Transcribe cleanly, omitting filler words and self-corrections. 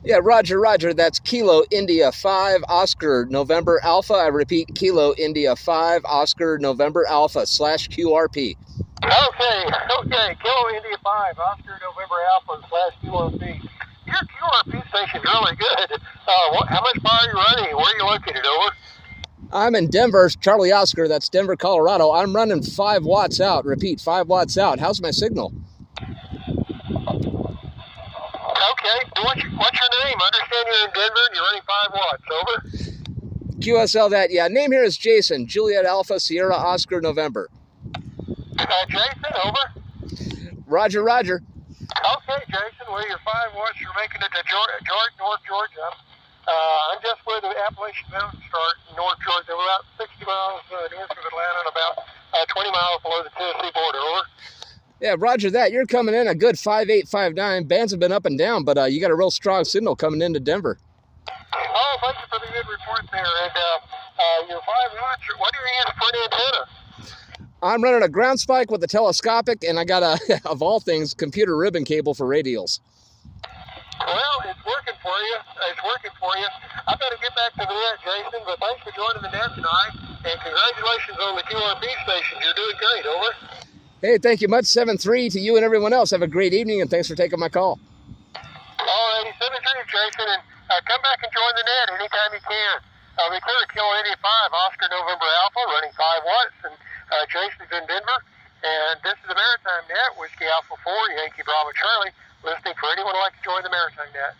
Yeah, Roger, Roger. That's Kilo India 5 Oscar November Alpha. I repeat, Kilo India 5 Oscar November Alpha /QRP. Okay. Kilo India 5 Oscar November Alpha /QRP. Your QRP station's really good. How much power are you running? Where are you located? Over. I'm in Denver, Charlie Oscar. That's Denver, Colorado. I'm running 5 watts out. Repeat, 5 watts out. How's my signal? Okay. What's your name? I understand you're in Denver and you're running 5 watts. Over. QSL that. Yeah, name here is Jason. Juliet Alpha Sierra Oscar November. Jason, over. Roger, Roger. Okay, Jason. Well, you're 5 watts. You're making it to North Georgia. I'm just where the Appalachian Mountains start in North Georgia. We're about 60 miles north of Atlanta and about 20 miles below the Tennessee border. Over. Yeah, roger that. You're coming in a good 5.8, 5.9. Bands have been up and down, but you got a real strong signal coming into Denver. Oh, thank you for the good report there. And your 5 watts, what do you use for an antenna? I'm running a ground spike with a telescopic, and I got a, of all things, computer ribbon cable for radials. Well, it's working for you. I've got to get back to the net, Jason, but thanks for joining the net tonight, and congratulations on the QRP station. You're doing great. Over. Hey, thank you much. 7-3 to you and everyone else. Have a great evening, and thanks for taking my call. All righty, 7-3, Jason, and come back and join the net anytime you can. We clear at Kilo 85, Oscar November Alpha, running 5 watts, and Jason's in Denver. And this is the Maritime Net, Whiskey Alpha 4, Yankee Bravo Charlie, listening for anyone who'd like to join the Maritime Net.